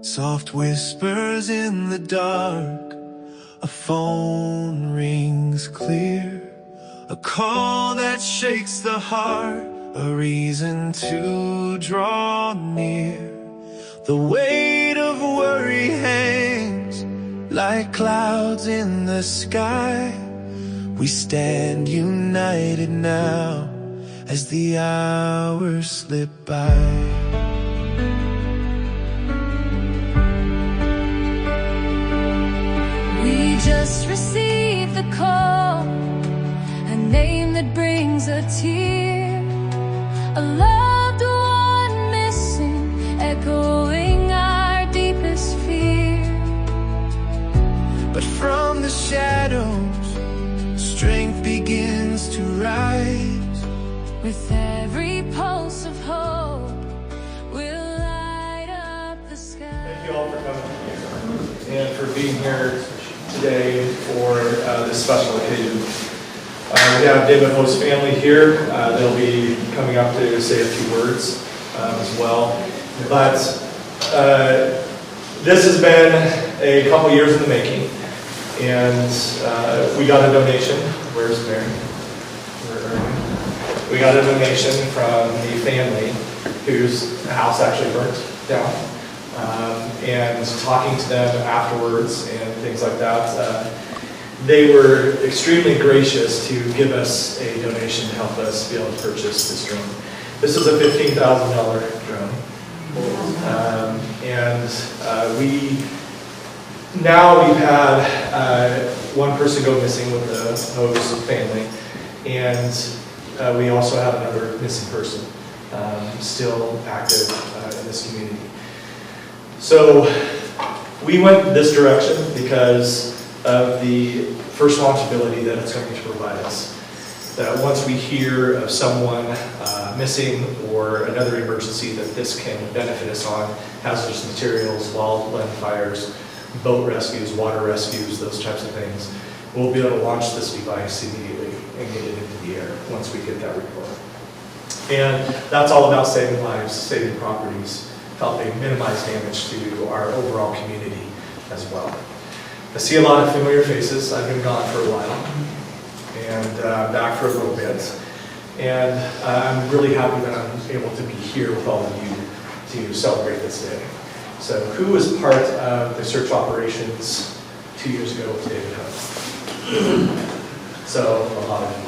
Soft whispers in the dark, a phone rings clear, a call that shakes the heart, a reason to draw near. The weight of worry hangs like clouds in the sky. We stand united now as the hours slip by. We just received the call, a name that brings a tear, a loved one missing, echoing our deepest fear. But from the shadows, strength begins to rise. With every pulse of hope, we'll light up the sky. Thank you all for coming and for being here today for this special occasion. We have David Ho's family here. They'll be coming up to say a few words as well. But this has been a couple years in the making, and we got a donation. Where's Mary? Where are you? We got a donation from the family whose house actually burnt down. And talking to them afterwards and things like that, they were extremely gracious to give us a donation to help us be able to purchase this drone. This is a $15,000 drone. We've had one person go missing with the Ho's family, and we also have another missing person still active in this community. So we went this direction because of the first launchability that it's going to provide us. That once we hear of someone missing or another emergency that this can benefit us on, hazardous materials, wildland fires, boat rescues, water rescues, those types of things, we'll be able to launch this device immediately and get it into the air once we get that report. And that's all about saving lives, saving properties, helping minimize damage to our overall community as well. I see a lot of familiar faces. I've been gone for a while and back for a little bit. And I'm really happy that I'm able to be here with all of you to celebrate this day. So who was part of the search operations 2 years ago with David Ho? So a lot of you.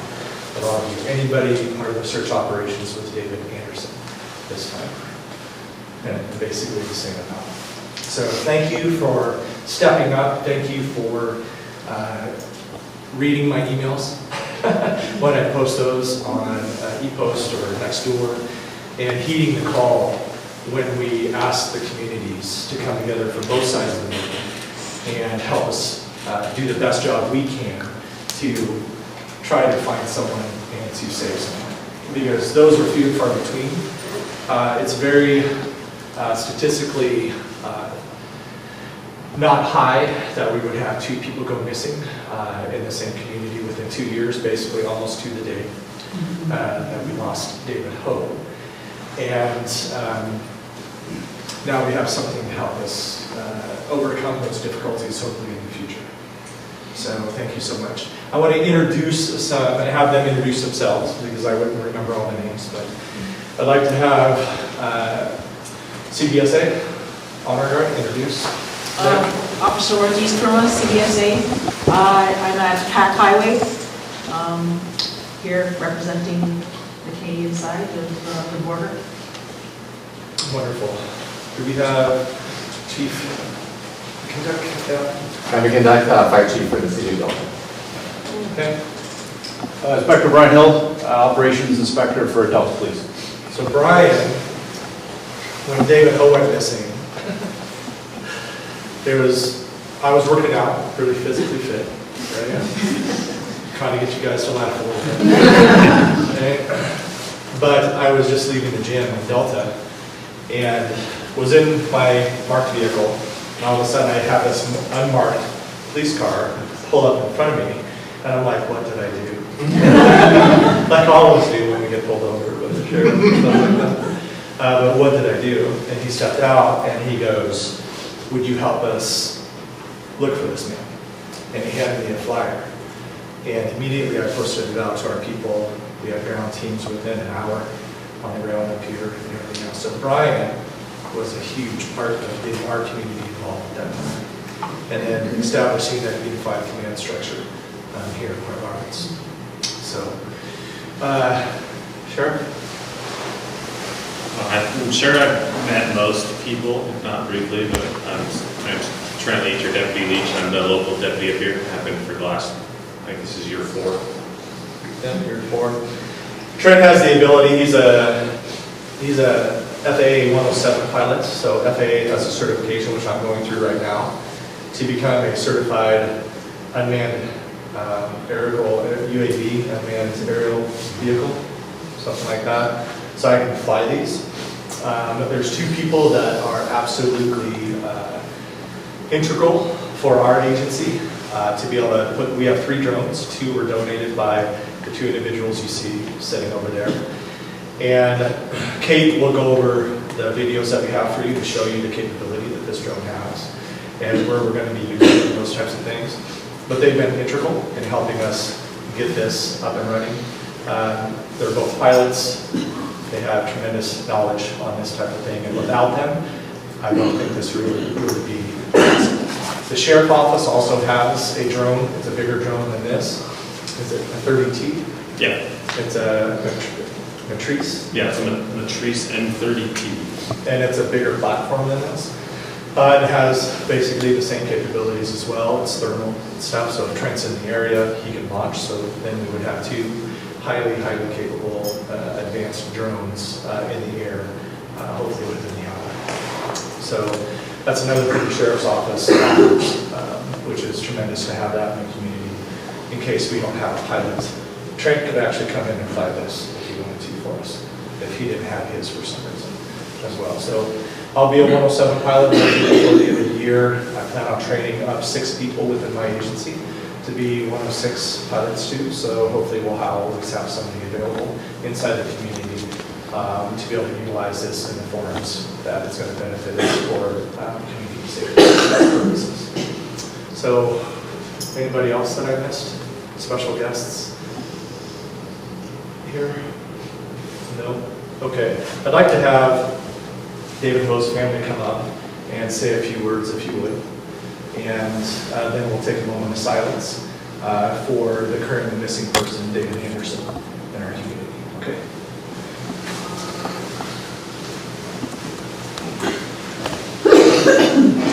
Anybody part of the search operations with David Anderson this time? And basically the same amount. So thank you for stepping up. Thank you for reading my emails when I post those on ePost or Nextdoor, and heeding the call when we ask the communities to come together from both sides of the movement and help us do the best job we can to try to find someone and to save someone. Because those are few and far between. It's very statistically not high that we would have 2 people go missing in the same community within 2 years, basically almost to the day that we lost David Ho. And now we have something to help us overcome those difficulties hopefully in the future. So thank you so much. I want to introduce some and have them introduce themselves because I wouldn't remember all the names, but I'd like to have CBSA Honor Guard introduce. Officer Ortiz Cruz, CBSA. I'm at Pack Highway, here representing the Canadian side of the border. Wonderful. Do we have Chief McKinduck? Yeah. I'm McKinduck, Fire Chief for the City of Delta. Okay. Inspector Brian Hill, Operations Inspector for Delta Police. So Brian, when David Ho went missing, I was working out, really physically fit, right? Trying to get you guys to laugh a little bit. Okay. But I was just leaving the gym in Delta and was in my marked vehicle, and all of a sudden I have this unmarked police car pull up in front of me, and I'm like, what did I do? Like all of us do when we get pulled over with the sheriff and stuff like that. But what did I do? And he stepped out and he goes, would you help us look for this man? And he handed me a flyer. And immediately I posted it out to our people. We had ground teams within an hour on the ground up here and everything else. So Brian was a huge part of getting our community involved at that time. And then establishing that unified command structure here in Point Roberts. So, Sheriff? I'm sure I've met most people, if not briefly, but I'm Trent Leach or Deputy Leach. I'm the local deputy up here. I've been for the last, I think this is year 4. Yeah, year 4. Trent has the ability, he's a FAA 107 pilot, so FAA has a certification, which I'm going through right now, to become a certified unmanned aerial UAV, unmanned aerial vehicle, something like that. So I can fly these. There's 2 people that are absolutely integral for our agency to be able to put, we have 3 drones. 2 were donated by the 2 individuals you see sitting over there. And Kate will go over the videos that we have for you to show you the capability that this drone has and where we're going to be using those types of things. But they've been integral in helping us get this up and running. They're both pilots. They have tremendous knowledge on this type of thing, and without them, I don't think this really would be possible. The sheriff office also has a drone. It's a bigger drone than this. Is it a 30T? Yeah. It's a Matrice. Yeah, it's a Matrice M30T. And it's a bigger platform than this. It has basically the same capabilities as well. It's thermal stuff, so if Trent's in the area, he can launch. So then we would have 2 highly capable advanced drones in the air, hopefully within the hour. So that's another thing the Sheriff's Office offers, which is tremendous to have that in the community in case we don't have a pilot. Trent could actually come in and fly this if he wanted to for us, if he didn't have his for some reason as well. So I'll be a 107 pilot before the end of the year. I plan on training up 6 people within my agency to be 106 pilots too. So hopefully we'll always have somebody available inside the community to be able to utilize this in the forms that it's going to benefit us for community safety purposes. So anybody else that I missed? Special guests here? No? Okay. I'd like to have David Ho's family come up and say a few words if you would. And then we'll take a moment of silence for the currently missing person, David Anderson, in our community. Okay.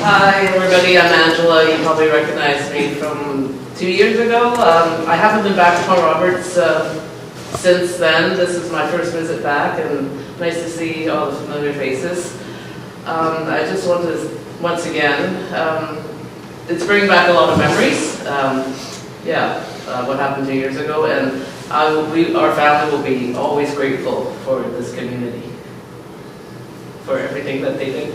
Hi everybody, I'm Angela. You probably recognize me from 2 years ago. I haven't been back to Point Roberts since then. This is my first visit back, and nice to see all the familiar faces. I just want to, once again, it's bringing back a lot of memories. What happened 2 years ago, and our family will be always grateful for this community, for everything that they did.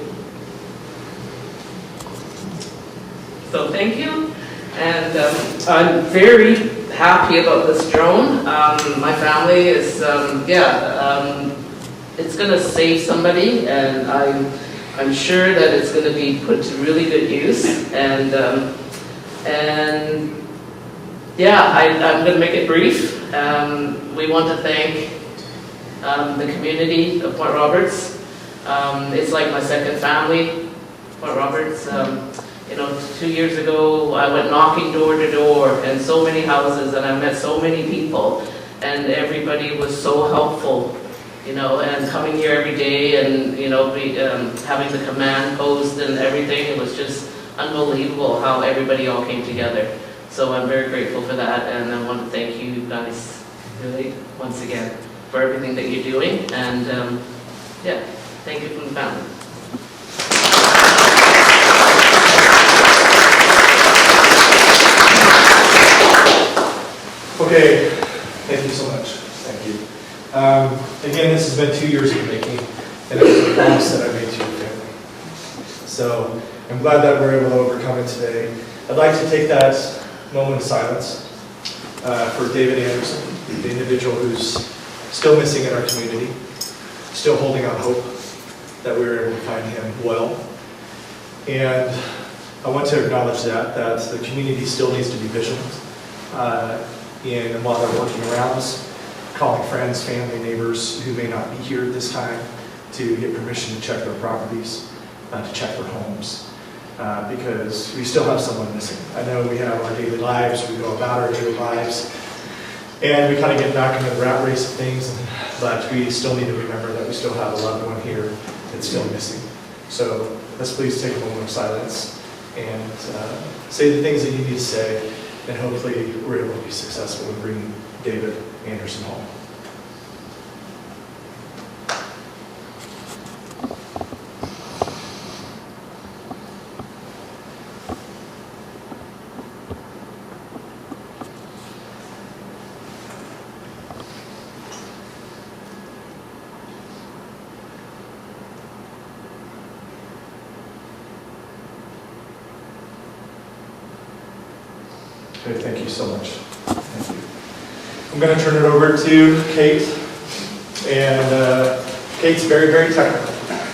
So thank you, and I'm very happy about this drone. My family is, it's going to save somebody, and I'm sure that it's going to be put to really good use. And I'm going to make it brief. We want to thank the community of Point Roberts. It's like my second family, Point Roberts. 2 years ago, I went knocking door to door in so many houses, and I met so many people, and everybody was so helpful, and coming here every day, and, having the command post and everything. It was just unbelievable how everybody all came together. So I'm very grateful for that, and I want to thank you guys, really, once again, for everything that you're doing, and, thank you from the family. Okay, thank you so much. Thank you. Again, this has been 2 years in the making, and it was a promise that I made to your family. So I'm glad that we're able to overcome it today. I'd like to take that moment of silence for David Anderson, the individual who's still missing in our community, still holding out hope that we were able to find him well. And I want to acknowledge that the community still needs to be vigilant while they're working around us, calling friends, family, neighbors who may not be here at this time to get permission to check their properties, to check their homes, because we still have someone missing. I know we have our daily lives, we go about our daily lives, and we kind of get back into the rat race of things, but we still need to remember that we still have a loved one here that's still missing. So let's please take a moment of silence and say the things that you need to say, and hopefully we're able to be successful in bringing David Anderson home. Okay, thank you so much. Thank you. I'm going to turn it over to Kate, and Kate's very, very technical,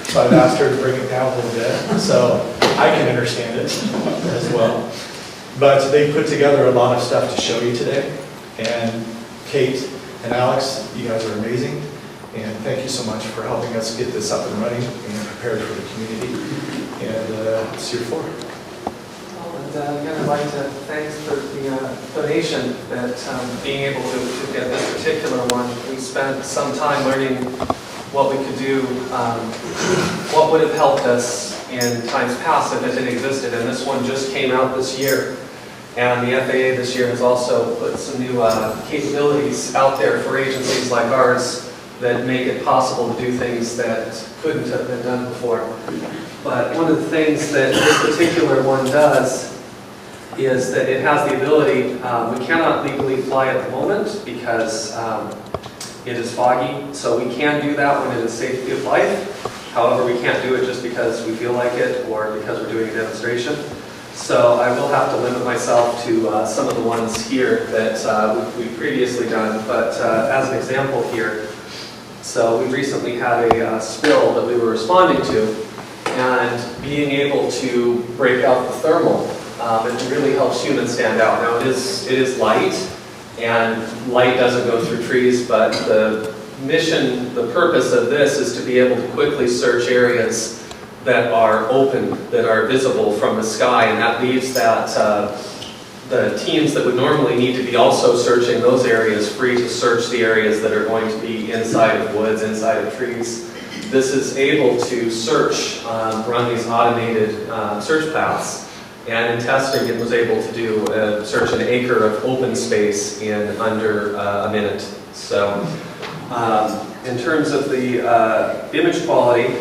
so I've asked her to bring it down a little bit so I can understand it as well. But they put together a lot of stuff to show you today, and Kate and Alex, you guys are amazing, and thank you so much for helping us get this up and running and prepared for the community, and it's your floor. And again, I'd like to thanks for the donation that being able to get this particular one. We spent some time learning what we could do, what would have helped us in times past if it had existed. And this one just came out this year. And the FAA this year has also put some new capabilities out there for agencies like ours that make it possible to do things that couldn't have been done before. But one of the things that this particular one does is that it has the ability, we cannot legally fly at the moment because it is foggy, so we can do that when it is safety of life. However, we can't do it just because we feel like it or because we're doing a demonstration. So I will have to limit myself to some of the ones here that we've previously done, but as an example here, so we recently had a spill that we were responding to, and being able to break out the thermal, it really helps humans stand out. Now it is light, and light doesn't go through trees, but the mission, the purpose of this is to be able to quickly search areas that are open, that are visible from the sky, and that leaves that the teams that would normally need to be also searching those areas free to search the areas that are going to be inside of woods, inside of trees. This is able to search, run these automated search paths. And in testing, it was able to do search an acre of open space in under a minute. So in terms of the image quality,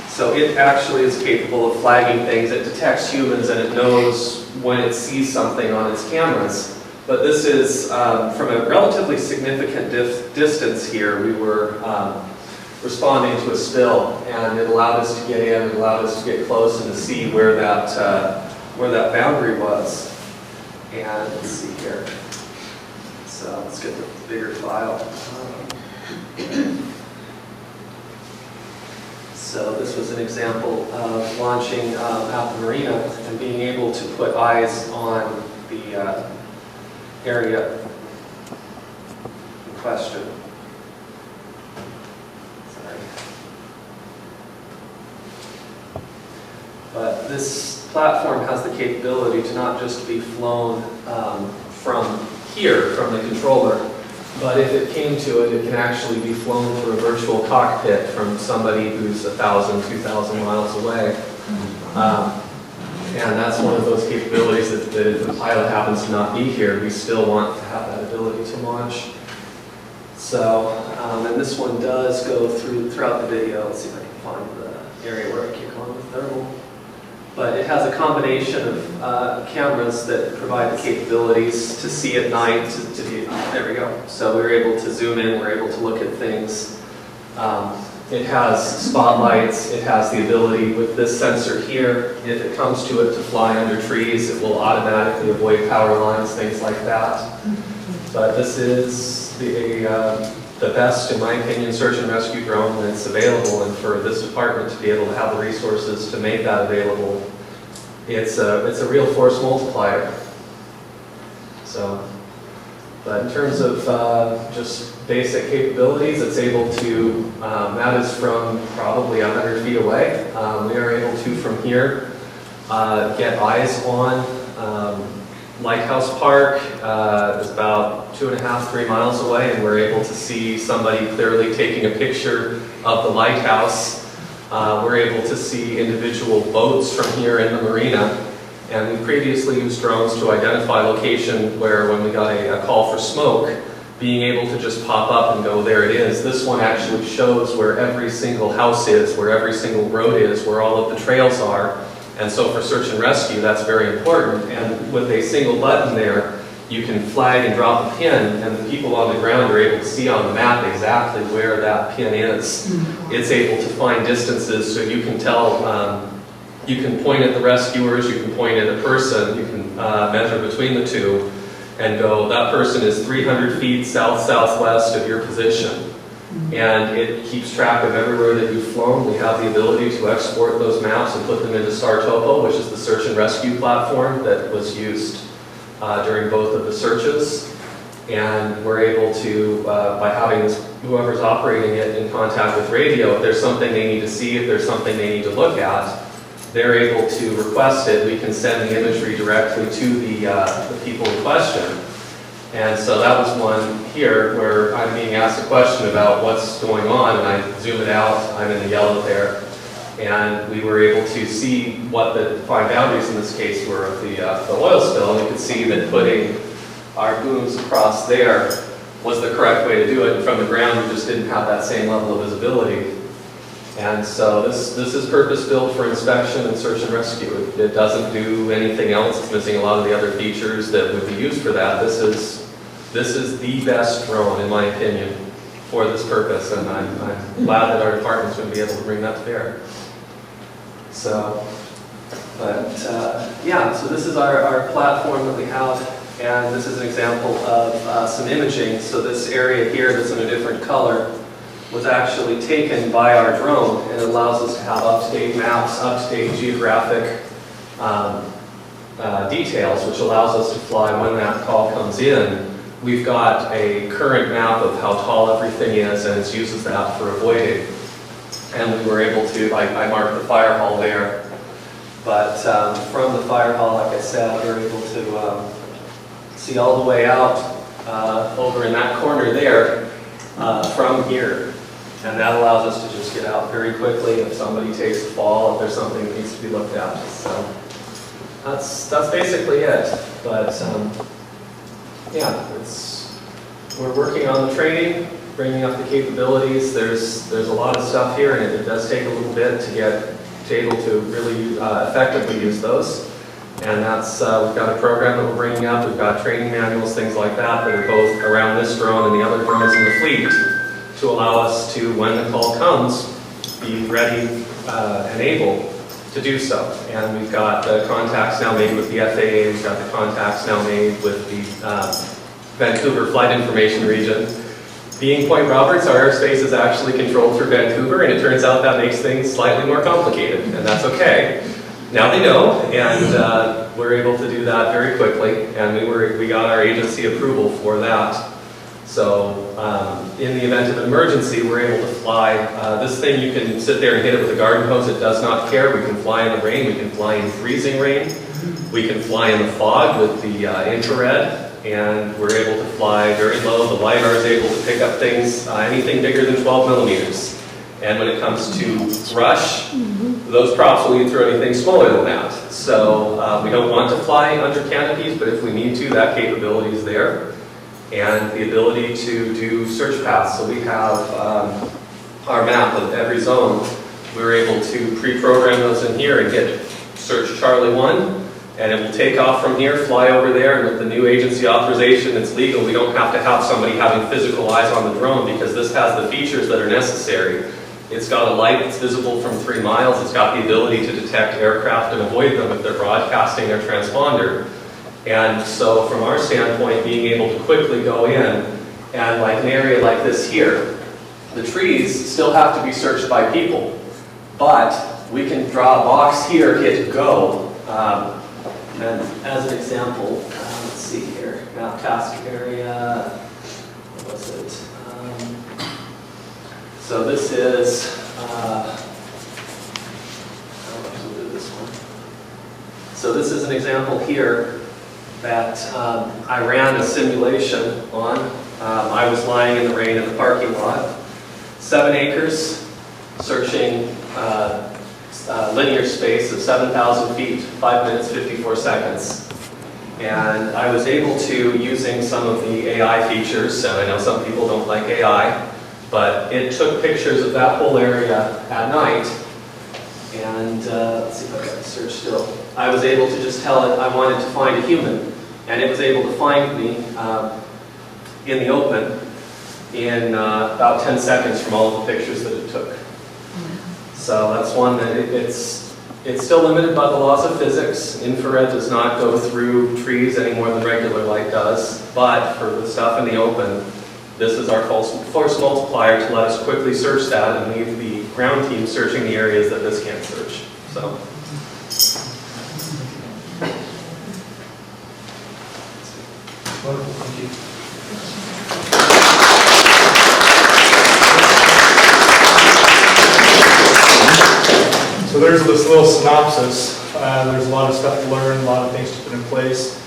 so it actually is capable of flagging things. It detects humans and it knows when it sees something on its cameras. But this is from a relatively significant distance here. We were responding to a spill, and it allowed us to get in, it allowed us to get close and to see where that boundary was. And let's see here. So let's get the bigger file. So this was an example of launching at the marina and being able to put eyes on the area in question. Sorry. But this platform has the capability to not just be flown from here, from the controller, but if it came to it, it can actually be flown through a virtual cockpit from somebody who's 1,000, 2,000 miles away. And that's one of those capabilities that if the pilot happens to not be here, we still want to have that ability to launch. So, and this one does go throughout the video. Let's see if I can find the area where I kick on the thermal. But it has a combination of cameras that provide the capabilities to see at night, to be, there we go. So we're able to zoom in, we're able to look at things. It has spotlights, it has the ability with this sensor here, if it comes to it to fly under trees, it will automatically avoid power lines, things like that. But this is the best, in my opinion, search and rescue drone that's available, and for this department to be able to have the resources to make that available it's a real force multiplier. So, but in terms of just basic capabilities, it's able to, that is from probably 100 feet away. We are able to, from here, get eyes on Lighthouse Park. It's about 2.5, 3 miles away, and we're able to see somebody clearly taking a picture of the lighthouse. We're able to see individual boats from here in the marina. And we previously used drones to identify location where, when we got a call for smoke, being able to just pop up and go, there it is. This one actually shows where every single house is, where every single road is, where all of the trails are. And so for search and rescue, that's very important. And with a single button there, you can flag and drop a pin, and the people on the ground are able to see on the map exactly where that pin is. It's able to find distances, so you can tell, you can point at the rescuers, you can point at a person, you can measure between the two, and go, that person is 300 feet south-southwest of your position. And it keeps track of everywhere that you've flown. We have the ability to export those maps and put them into StarTopo, which is the search and rescue platform that was used during both of the searches. And we're able to, by having this, whoever's operating it in contact with radio, if there's something they need to see, if there's something they need to look at, they're able to request it. We can send the imagery directly to the people in question. And so that was one here where I'm being asked a question about what's going on, and I zoom it out, I'm in the yellow there, and we were able to see what the defined boundaries in this case were of the oil spill, and we could see that putting our booms across there was the correct way to do it, and from the ground we just didn't have that same level of visibility. And so this is purpose-built for inspection and search and rescue. It doesn't do anything else. It's missing a lot of the other features that would be used for that. This is the best drone, in my opinion, for this purpose, and I'm glad that our department's going to be able to bring that to bear. So, but yeah, so this is our platform that we have, and this is an example of some imaging. So this area here that's in a different color was actually taken by our drone, and it allows us to have up-to-date maps, up-to-date geographic details, which allows us to fly when that call comes in. We've got a current map of how tall everything is, and it uses that for avoiding. And we were able to, I marked the fire hall there, but from the fire hall, like I said, we were able to see all the way out over in that corner there from here. And that allows us to just get out very quickly if somebody takes a fall, if there's something that needs to be looked at. So that's basically it. But yeah, we're working on the training, bringing up the capabilities. There's a lot of stuff here, and it does take a little bit to get able to really effectively use those. And that's, we've got a program that we're bringing up. We've got training manuals, things like that are both around this drone and the other drones in the fleet, to allow us to, when the call comes, be ready and able to do so. And we've got the contacts now made with the FAA, we've got the contacts now made with the Vancouver Flight Information Region. Being Point Roberts, our airspace is actually controlled through Vancouver, and it turns out that makes things slightly more complicated, and that's okay. Now they know, and we're able to do that very quickly, and we got our agency approval for that. So in the event of an emergency, we're able to fly. This thing, you can sit there and hit it with a garden hose. It does not care. We can fly in the rain. We can fly in freezing rain. We can fly in the fog with the infrared, and we're able to fly very low. The LiDAR is able to pick up things, anything bigger than 12 millimeters. And when it comes to brush, those props will eat through anything smaller than that. So we don't want to fly under canopies, but if we need to, that capability is there. And the ability to do search paths. So we have our map of every zone. We're able to pre-program those in here and hit search Charlie 1, and it will take off from here, fly over there, and with the new agency authorization, it's legal. We don't have to have somebody having physical eyes on the drone, because this has the features that are necessary. It's got a light that's visible from 3 miles. It's got the ability to detect aircraft and avoid them if they're broadcasting their transponder. And so from our standpoint, being able to quickly go in, and like an area like this here, the trees still have to be searched by people, but we can draw a box here, hit go, And as an example, let's see here, map task area, what was it? So this is, I don't know if we'll do this one. So this is an example here that I ran a simulation on. I was lying in the rain in the parking lot. 7 acres, searching linear space of 7,000 feet, 5 minutes, 54 seconds. And I was able to, using some of the AI features, and I know some people don't like AI, but it took pictures of that whole area at night. And let's see if I got the search still. I was able to just tell it I wanted to find a human, and it was able to find me in the open in about 10 seconds from all of the pictures that it took. So that's one that it's still limited by the laws of physics. Infrared does not go through trees any more than regular light does, but for the stuff in the open, this is our force multiplier to let us quickly search that and leave the ground team searching the areas that this can't search. So. Wonderful, thank you. So there's this little synopsis. There's a lot of stuff to learn, a lot of things to put in place.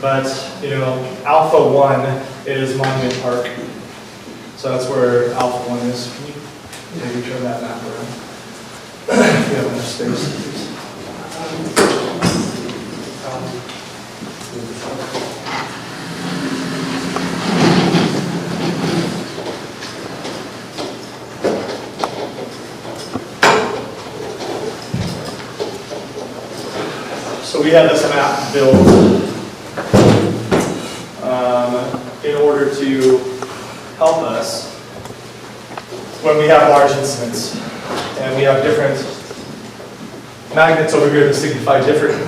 But, you know, Alpha 1 is Monument Park. So that's where Alpha 1 is. Can you maybe turn that map around? If you have enough space, please. So we had this map built in order to help us when we have large incidents. And we have different magnets over here that signify different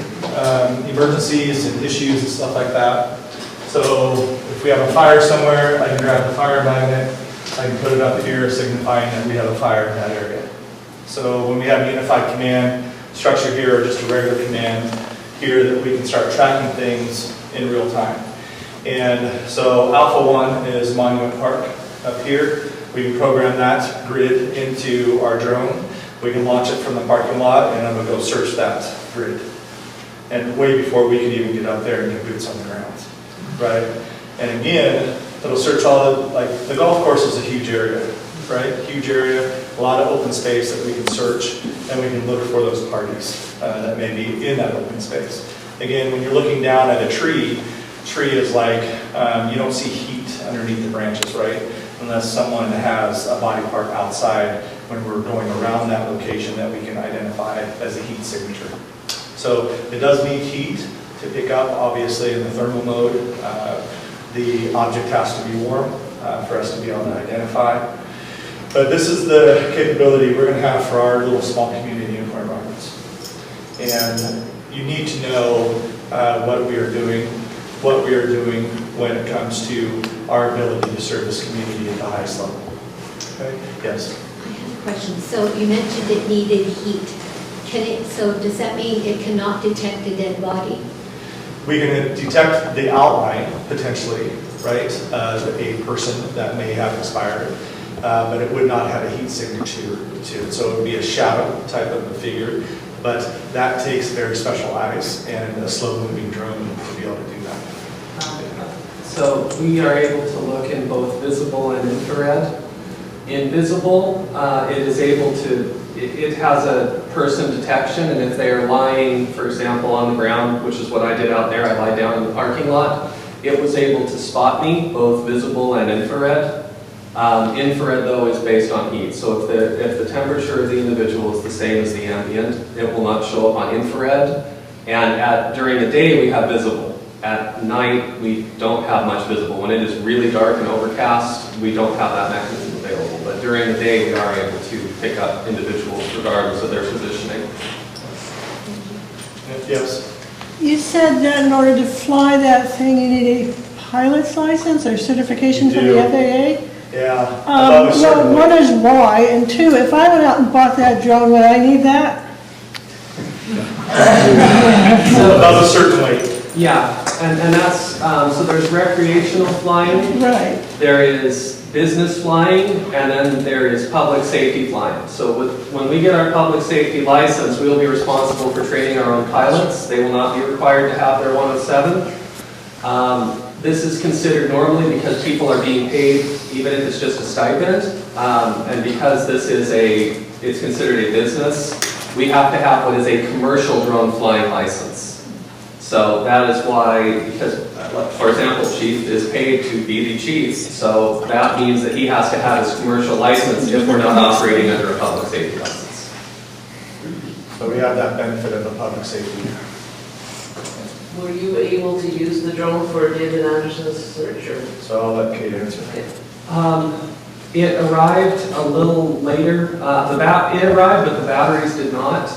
emergencies and issues and stuff like that. So if we have a fire somewhere, I can grab the fire magnet, I can put it up here signifying that we have a fire in that area. So when we have a unified command structure here, or just a regular command here, that we can start tracking things in real time. And so Alpha 1 is Monument Park up here. We can program that grid into our drone. We can launch it from the parking lot and it'll go search that grid. And way before we could even get up there and get boots on the ground, right? And again, it'll search all the, like the golf course is a huge area, right? Huge area, a lot of open space that we can search and we can look for those parties that may be in that open space. Again, when you're looking down at a tree is like, you don't see heat underneath the branches, right? Unless someone has a body part outside when we're going around that location that we can identify as a heat signature. So it does need heat to pick up, obviously, in the thermal mode. The object has to be warm for us to be able to identify. But this is the capability we're going to have for our little small community in Point Roberts. And you need to know what we are doing when it comes to our ability to serve this community at the highest level. Okay? Yes? I have a question. So you mentioned it needed heat. So does that mean it cannot detect a dead body? We can detect the outline, potentially, right? A person that may have expired, but it would not have a heat signature to it. So it would be a shadow type of a figure, but that takes very special eyes and a slow-moving drone to be able to do that. So we are able to look in both visible and infrared. In visible, it is able to, it has a person detection, and if they are lying, for example, on the ground, which is what I did out there, I lied down in the parking lot, it was able to spot me, both visible and infrared. Infrared, though, is based on heat. So if the temperature of the individual is the same as the ambient, it will not show up on infrared. And during the day, we have visible. At night, we don't have much visible. When it is really dark and overcast, we don't have that mechanism available. But during the day, we are able to pick up individuals regardless of their positioning. Yes? You said that in order to fly that thing, you need a pilot's license or certification You from do. the FAA? Yeah. Well, one is why, and two, if I went out and bought that drone, would I need that? above a certain weight. Yeah, and that's, so there's recreational flying, Right. there is business flying, and then there is public safety flying. So when we get our public safety license, we'll be responsible for training our own pilots. They will not be required to have their 107. This is considered normally because people are being paid, even if it's just a stipend, and because this is it's considered a business, we have to have what is a commercial drone flying license. So that is why, because, for example, chief is paid to be the chief, so that means that he has to have his commercial license if we're not operating under a public safety license. So we have that benefit of a public safety. Were you able to use the drone for David Anderson's search or? So I'll let Kate answer. It arrived a little later. It arrived, but the batteries did not.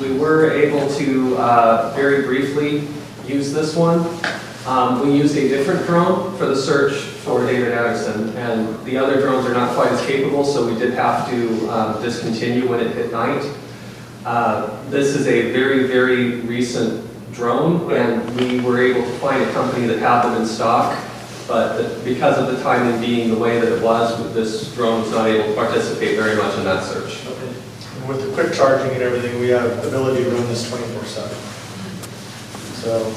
We were able to very briefly use this one. We used a different drone for the search for David Anderson, and the other drones are not quite as capable, so we did have to discontinue when it hit night. This is a very, very recent drone, and we were able to find a company that had them in stock, but because of the timing being the way that it was, this drone was not able to participate very much in that search. And with the quick charging and everything, we have the ability to run this 24/7. So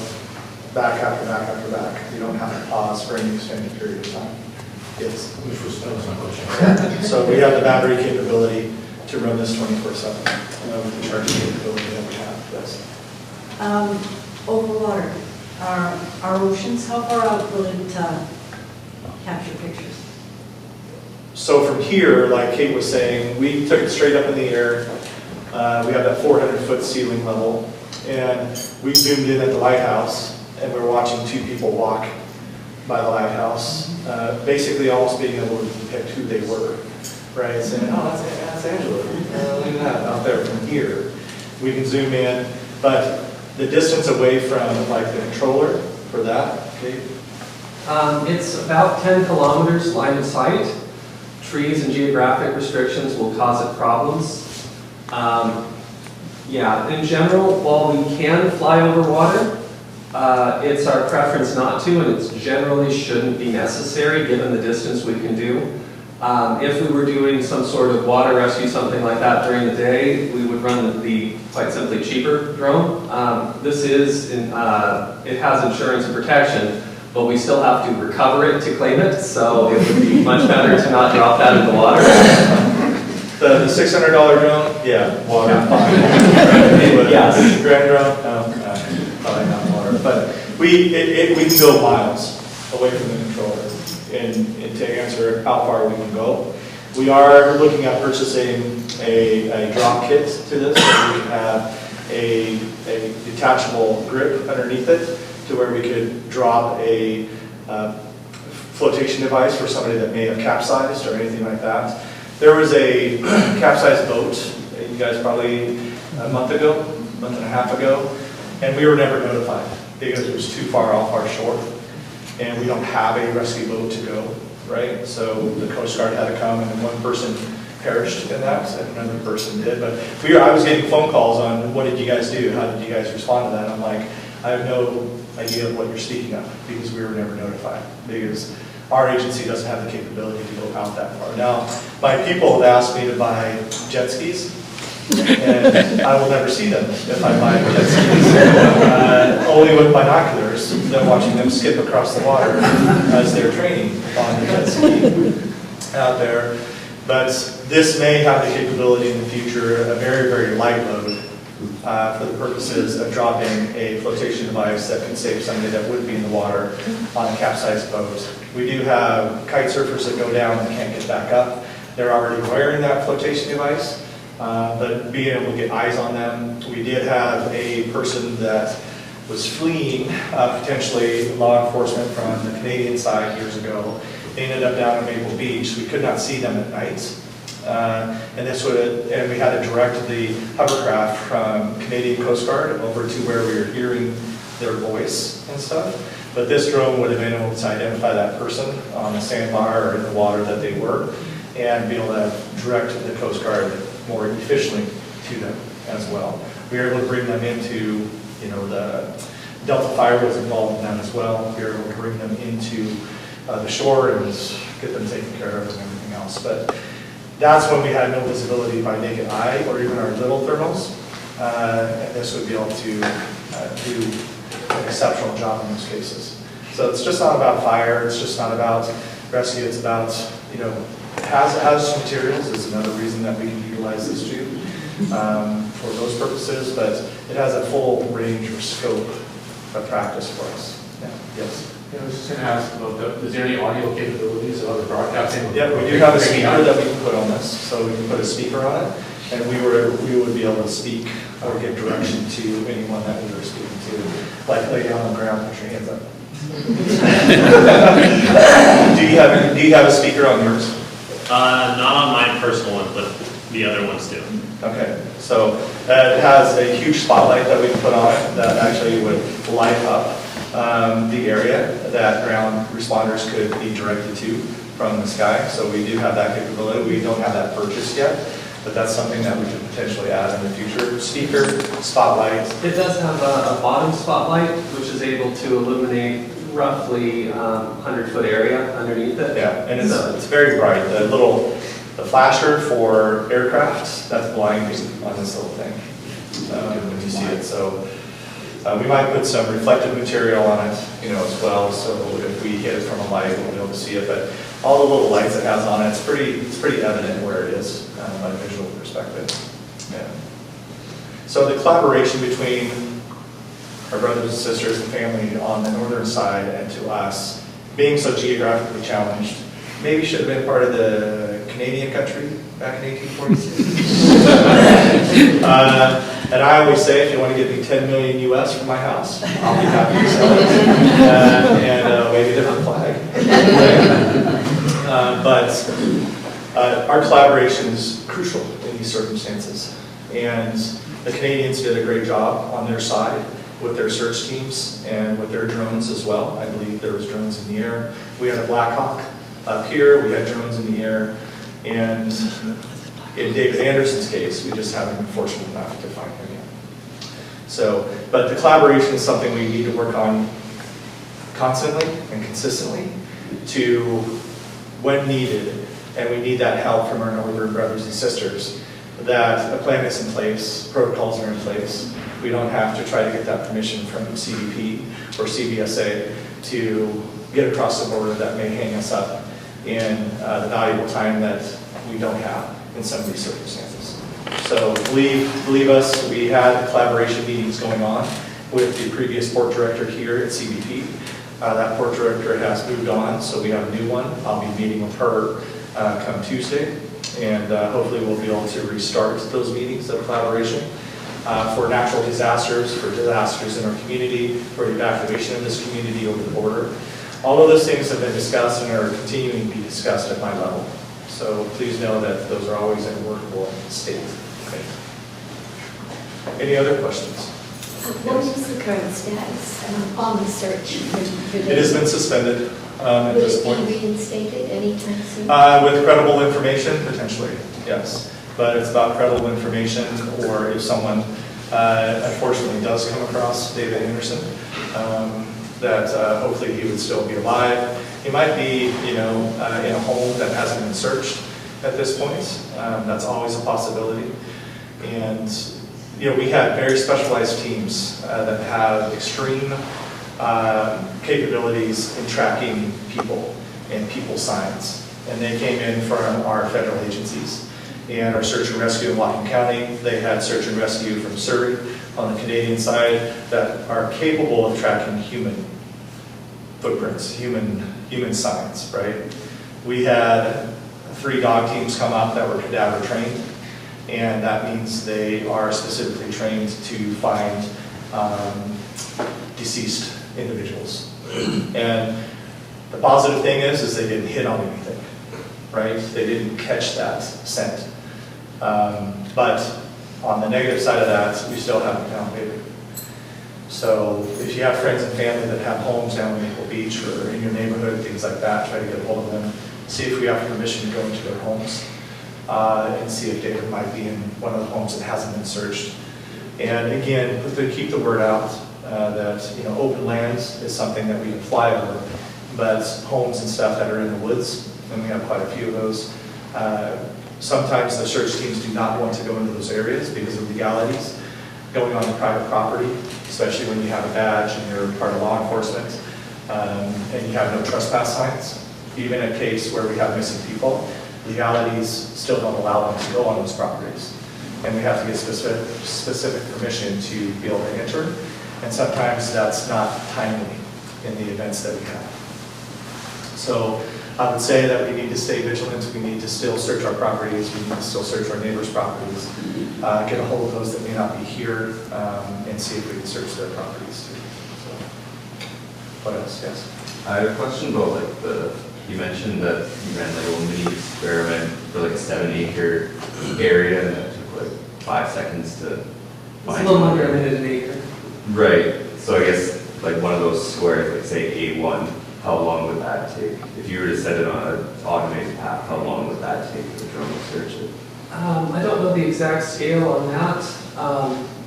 back after back after back. You don't have to pause for any extended period of time. Yes. So we have the battery capability to run this 24/7 with the charging capability that we have. Yes. Over water, our oceans, how far out will it capture pictures? So from here, like Kate was saying, we took it straight up in the air. We have that 400-foot ceiling level, and we zoomed in at the lighthouse, and we were watching two people walk by the lighthouse, basically almost being able to depict who they were, right? Saying, oh, that's Angela. Look at that out there from here. We can zoom in, but the distance away from like the controller for that, Kate? It's about 10 kilometers line of sight. Trees and geographic restrictions will cause it problems. Yeah, in general, while we can fly over water, it's our preference not to, and it generally shouldn't be necessary given the distance we can do. If we were doing some sort of water rescue, something like that during the day, we would run the quite simply cheaper drone. This is, it has insurance and protection, but we still have to recover it to claim it, so it would be much better to not drop that in the water. The $600 drone? Yeah, water. Yes. Grand drone? No, probably not water. But we can go miles away from the controller. And to answer how far we can go, we are looking at purchasing a drop kit to this, so we can have a detachable grip underneath it to where we could drop a flotation device for somebody that may have capsized or anything like that. There was a capsized boat, you guys probably a month and a half ago, and we were never notified because it was too far off our shore. And we don't have a rescue boat to go, right? So the Coast Guard had to come, and one person perished in that, and another person did. But I was getting phone calls on, what did you guys do? How did you guys respond to that? And I'm like, I have no idea of what you're speaking of, because we were never notified, because our agency doesn't have the capability to go out that far. Now, my people have asked me to buy jet skis, and I will never see them if I buy jet skis. Only with binoculars, they're watching them skip across the water as they're training on the jet ski out there. But this may have the capability in the future, a very, very light load for the purposes of dropping a flotation device that can save somebody that would be in the water on a capsized boat. We do have kite surfers that go down and can't get back up. They're already wearing that flotation device. But being able to get eyes on them. We did have a person that was fleeing potentially law enforcement from the Canadian side years ago. They ended up down at Maple Beach. We could not see them at night. And we had to direct the hovercraft from Canadian Coast Guard over to where we were hearing their voice and stuff. But this drone would have been able to identify that person on the sandbar or in the water that they were, and be able to direct the Coast Guard more efficiently to them as well. We were able to bring them into the Delta Fire was involved in that as well. We were able to bring them into the shore and get them taken care of and everything else. But that's when we had no visibility by naked eye or even our little thermals. And this would be able to do an exceptional job in those cases. So it's just not about fire, it's just not about rescue, it's about, hazardous materials is another reason that we can utilize this tube for those purposes, but it has a full range or scope of practice for us. Yeah. Yes. I was just going to ask about, is there any audio capabilities of other broadcasting? Yeah, we do have a speaker that we can put on this, so we can put a speaker on it, and we would be able to speak or give direction to anyone that we were speaking to, like lay down on the ground, put your hands up. Do you have a speaker on yours? Not on my personal one, but the other ones do. Okay, so it has a huge spotlight that we can put on it that actually would light up the area that ground responders could be directed to from the sky. So we do have that capability. We don't have that purchased yet, but that's something that we could potentially add in the future. Speaker, spotlight. It does have a bottom spotlight, which is able to illuminate roughly 100-foot area underneath it. Yeah, and it's very bright. The flasher for aircraft, that's blinding on this little thing when you see it. So we might put some reflective material on it, as well. So if we hit it from a light, we'll be able to see it. But all the little lights it has on it, it's pretty evident where it is on a visual perspective. Yeah. So the collaboration between our brothers and sisters and family on the northern side and to us, being so geographically challenged, maybe should have been part of the Canadian country back in 1846. And I always say, if you want to give me 10 million US for my house, I'll be happy to sell it. And maybe a different flag. But our collaboration is crucial in these circumstances. And the Canadians did a great job on their side with their search teams and with their drones as well. I believe there was drones in the air. We had a Black Hawk up here, we had drones in the air, and in David Anderson's case, we just haven't been fortunate enough to find him yet. So, but the collaboration is something we need to work on constantly and consistently to, when needed, and we need that help from our northern brothers and sisters, that a plan is in place, protocols are in place. We don't have to try to get that permission from CBP or CBSA to get across the border that may hang us up in the valuable time that we don't have in some of these circumstances. So believe us, we had collaboration meetings going on with the previous port director here at CBP. That port director has moved on, so we have a new one. I'll be meeting with her come Tuesday, and hopefully we'll be able to restart those meetings of collaboration for natural disasters, for disasters in our community, for evacuation of this community over the border. All of those things have been discussed and are continuing to be discussed at my level. So please know that those are always in a workable state. Okay. Any other questions? What is the current status on the search? It has been suspended at this point. Will it be reinstated anytime soon? With credible information, potentially, yes. But it's about credible information, or if someone unfortunately does come across David Anderson, that hopefully he would still be alive. He might be, in a home that hasn't been searched at this point. That's always a possibility. And we have very specialized teams that have extreme capabilities in tracking people and people signs. And they came in from our federal agencies. And our search and rescue in Whatcom County, they had search and rescue from Surrey on the Canadian side that are capable of tracking human footprints, human signs, right? We had 3 dog teams come up that were cadaver trained, and that means they are specifically trained to find deceased individuals. And the positive thing is they didn't hit on anything, right? They didn't catch that scent. But on the negative side of that, we still haven't found baby. So if you have friends and family that have homes down in Maple Beach or in your neighborhood, things like that, try to get a hold of them. See if we have permission to go into their homes and see if David might be in one of the homes that hasn't been searched. And again, keep the word out that, open lands is something that we can fly over, but homes and stuff that are in the woods, and we have quite a few of those, sometimes the search teams do not want to go into those areas because of legalities. Going on private property, especially when you have a badge and you're part of law enforcement, and you have no trespass signs. Even a case where we have missing people, legalities still don't allow them to go on those properties. And we have to get specific permission to be able to enter. And sometimes that's not timely in the events that we have. So I would say that we need to stay vigilant. We need to still search our properties. We need to still search our neighbors' properties. Get a hold of those that may not be here, and see if we can search their properties too. So, what else? Yes? I have a question about you mentioned that you ran like a little mini experiment for like a 7-acre area, and it took like 5 seconds to It's a find. little under a minute an acre. Right. So I guess like one of those squares, like say A1, how long would that take? If you were to set it on an automated path, how long would that take for the drone to search it? I don't know the exact scale on that.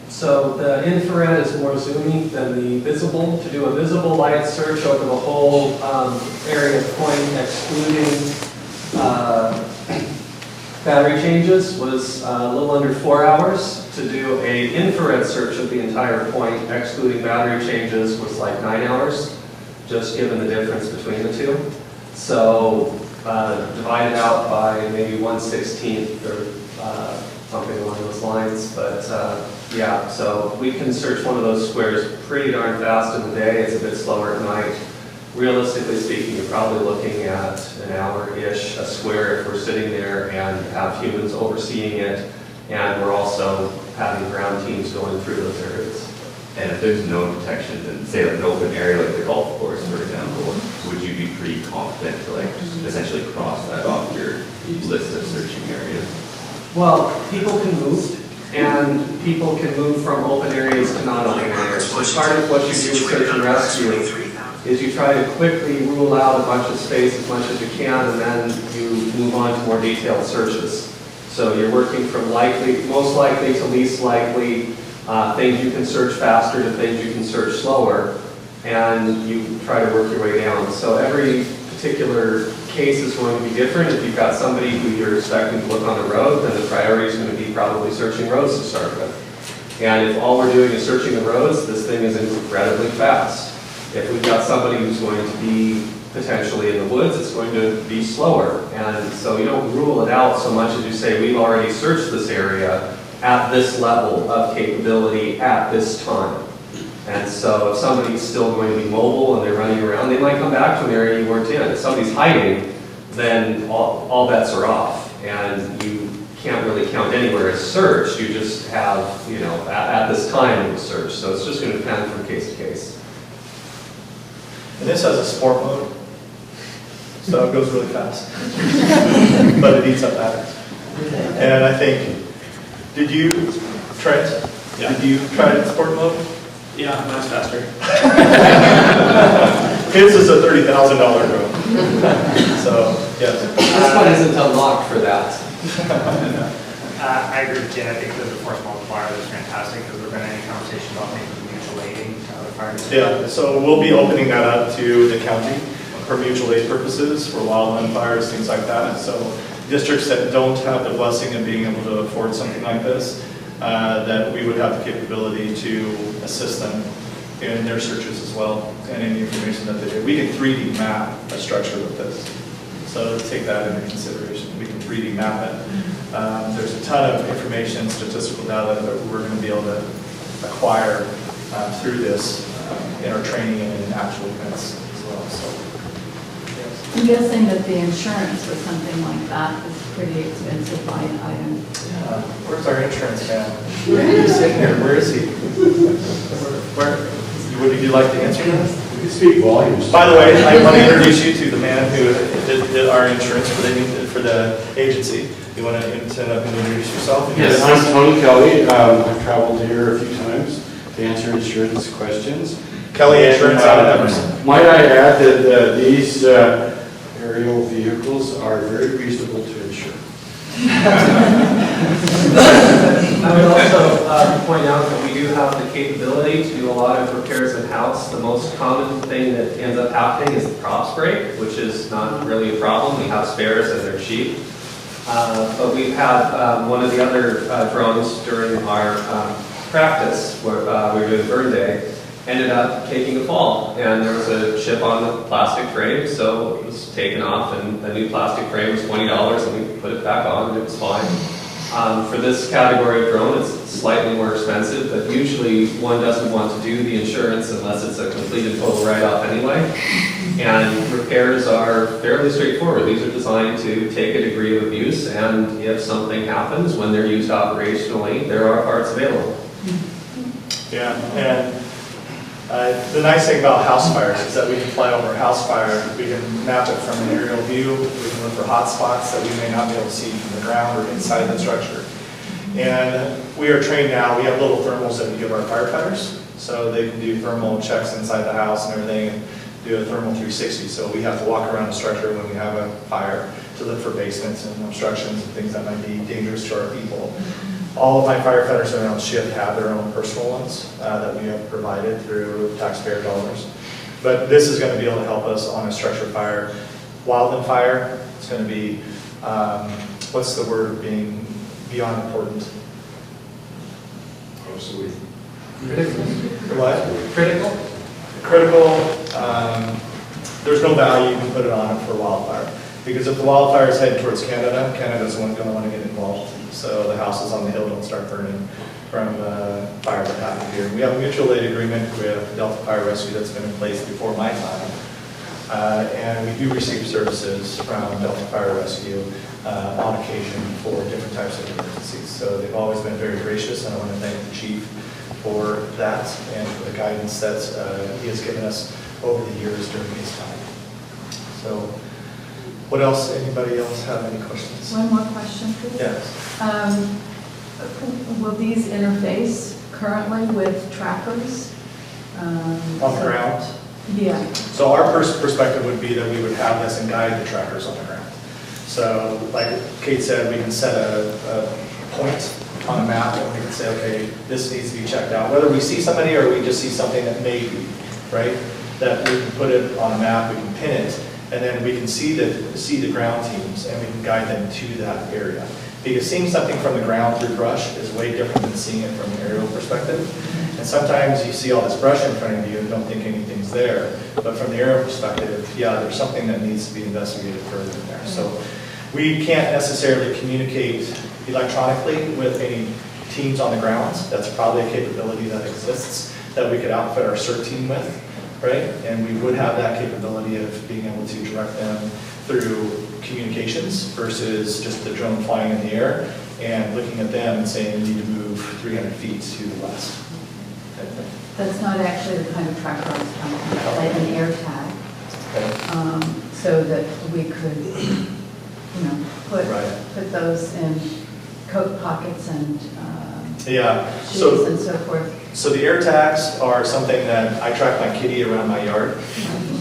So the infrared is more zoomy than the visible. To do a visible light search over the whole area of point, excluding battery changes, was a little under 4 hours. To do a infrared search of the entire point, excluding battery changes, was like 9 hours, just given the difference between the two. So divided out by maybe 1/16 or something along those lines. But yeah, so we can search one of those squares pretty darn fast in the day. It's a bit slower at night. Realistically speaking, you're probably looking at an hour-ish a square if we're sitting there and have humans overseeing it. And we're also having ground teams going through those areas. And if there's no detection, then say like an open area like the golf course, for example, would you be pretty confident to like essentially cross that off your list of searching areas? Well, people can move, and people can move from open areas to non-open areas. So part of what you do with search and rescue is you try to quickly rule out a bunch of space as much as you can, and then you move on to more detailed searches. So you're working from most likely to least likely, things you can search faster to things you can search slower, and you try to work your way down. So every particular case is going to be different. If you've got somebody who you're expecting to look on a road, then the priority is going to be probably searching roads to start with. And if all we're doing is searching the roads, this thing is incredibly fast. If we've got somebody who's going to be potentially in the woods, it's going to be slower. And so you don't rule it out so much as you say, we've already searched this area at this level of capability at this time. And so if somebody's still going to be mobile and they're running around, they might come back to an area you weren't in. If somebody's hiding, then all bets are off. And you can't really count anywhere as searched. You just have, at this time it was searched. So it's just going to depend from case to case. And this has a sport mode, so it goes really fast. But it eats up batteries. And I think, did you, Trent? Yeah. Did you try it in sport mode? Yeah, mine's faster. His is a $30,000 drone. So, yes. This one isn't unlocked for that. I agree with Jen. I think the force multiplier is fantastic because we're going to have a conversation about maybe mutual aiding other parties. Yeah, so we'll be opening that up to the county for mutual aid purposes, for wildland fires, things like that. So districts that don't have the blessing of being able to afford something like this, that we would have the capability to assist them in their searches as well, and any information that they do. We can 3D map a structure with this, so take that into consideration. We can 3D map it. There's a ton of information, statistical data that we're going to be able to acquire through this in our training and in actual events as well. So, yes. I'm guessing that the insurance for something like that is pretty expensive item. Where's our insurance man? He's sitting here. Where is he? Would you like to answer that? You can speak volumes. By the way, I want to introduce you to the man who did our insurance for the agency. You want to introduce yourself? Yes, I'm Tony Kelly. I've traveled here a few times to answer insurance questions. Kelly Insurance out of Emerson. Might I add that these aerial vehicles are very reasonable to insure. I would also point out that we do have the capability to do a lot of repairs in-house. The most common thing that ends up happening is the props break, which is not really a problem. We have spares and they're cheap. But we've had one of the other drones during our practice where we were doing bird day, ended up taking a fall, and there was a chip on the plastic frame, so it was taken off, and a new plastic frame was $20, and we put it back on, and it was fine. For this category of drone, it's slightly more expensive, but usually one doesn't want to do the insurance unless it's a complete and total write-off anyway. And repairs are fairly straightforward. These are designed to take a degree of abuse, and if something happens when they're used operationally, there are parts available. Yeah, and the nice thing about house fires is that we can fly over a house fire, we can map it from an aerial view, we can look for hot spots that we may not be able to see from the ground or inside the structure. And we are trained now, we have little thermals that we give our firefighters, so they can do thermal checks inside the house and everything, and do a thermal 360. So we have to walk around the structure when we have a fire to look for basements and obstructions and things that might be dangerous to our people. All of my firefighters that are on shift have their own personal ones that we have provided through taxpayer dollars. But this is going to be able to help us on a structure fire. Wildland fire, it's going to be, what's the word of being beyond important? Obsolete. Critical. What? Critical. Critical, there's no value you can put it on it for wildfire. Because if the wildfire is headed towards Canada, Canada's going to want to get involved. So the houses on the hill don't start burning from fire that happened here. We have a mutual aid agreement with Delta Fire Rescue that's been in place before my time. And we do receive services from Delta Fire Rescue on occasion for different types of emergencies. So they've always been very gracious, and I want to thank the chief for that and for the guidance that he has given us over the years during his time. So what else? Anybody else have any questions? One more question, please. Yes. Will these interface currently with trackers? On the ground? Yeah. So our first perspective would be that we would have this and guide the trackers on the ground. So like Kate said, we can set a point on a map and we can say, okay, this needs to be checked out. Whether we see somebody or we just see something that may be, right? That we can put it on a map, we can pin it, and then we can see the ground teams and we can guide them to that area. Because seeing something from the ground through brush is way different than seeing it from an aerial perspective. And sometimes you see all this brush in front of you and don't think anything's there. But from the aerial perspective, yeah, there's something that needs to be investigated further in there. So we can't necessarily communicate electronically with any teams on the ground. That's probably a capability that exists that we could outfit our CERT team with, right? And we would have that capability of being able to direct them through communications versus just the drone flying in the air and looking at them and saying you need to move 300 feet to the west. That's not actually the kind of tracker I was talking about, like an air tag. Okay. So that we could, put those in coat pockets and Yeah. shoes and so forth. So the air tags are something that I track my kitty around my yard,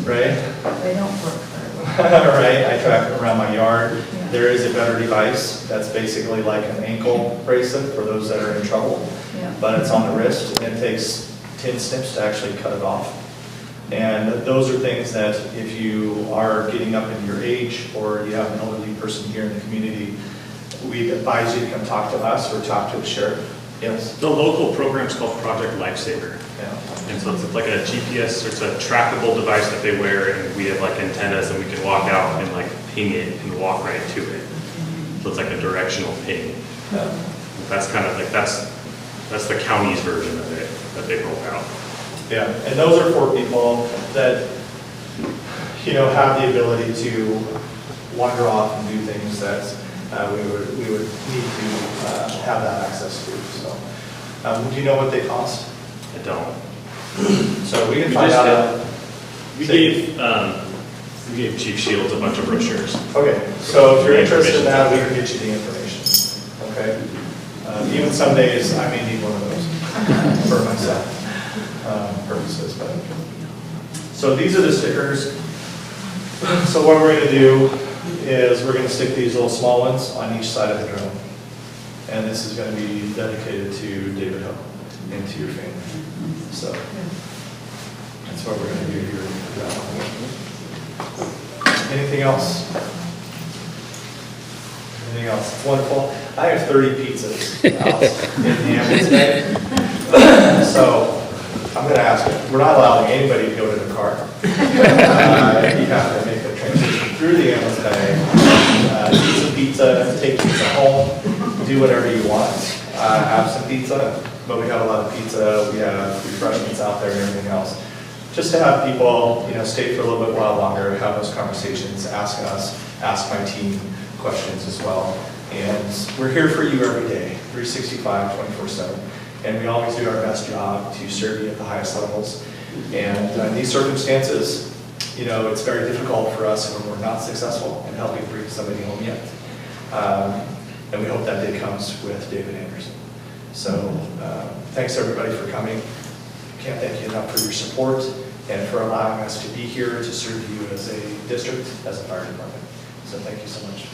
right? They don't work very well. Right, I track it around my yard. Yeah. There is a better device that's basically like an ankle bracelet for those that are in trouble, Yeah. but it's on the wrist and it takes 10 snips to actually cut it off. And those are things that if you are getting up in your age or you have an elderly person here in the community, we advise you to come talk to us or talk to the sheriff. Yes? The local program is called Project Lifesaver. Yeah. And so it's like a GPS, it's a trackable device that they wear, and we have like antennas, and we can walk out and like ping it and walk right to it. So it's like a directional ping. Yeah. That's kind of like, that's the county's version of it that they roll out. Yeah, and those are for people that, have the ability to wander off and do things that we would need to have that access to. So, do you know what they cost? I don't. So we can find out. We gave Chief Shields a bunch of brochures. Okay, so if you're interested in that, we can get you the information. Okay, even some days I may need one of those for myself purposes. But so these are the stickers. So what we're going to do is we're going to stick these little small ones on each side of the drone. And this is going to be dedicated to David Hill and to your family. So that's what we're going to do here. Anything else? Anything else? It's wonderful. I have 30 pizzas out in Hammond today. So I'm going to ask, we're not allowing anybody to go to the car. You have to make the transition through the ambulance bay, eat some pizza, take pizza home, do whatever you want. Have some pizza, but we have a lot of pizza, we have refreshments out there and everything else. Just to have people, stay for a little bit while longer, have those conversations, ask us, ask my team questions as well. And we're here for you every day, 365, 24/7. And we always do our best job to serve you at the highest levels. And in these circumstances, it's very difficult for us when we're not successful in helping bring somebody home yet. And we hope that day comes with David Anderson. So thanks everybody for coming. Can't thank you enough for your support and for allowing us to be here to serve you as a district, as a fire department. So thank you so much.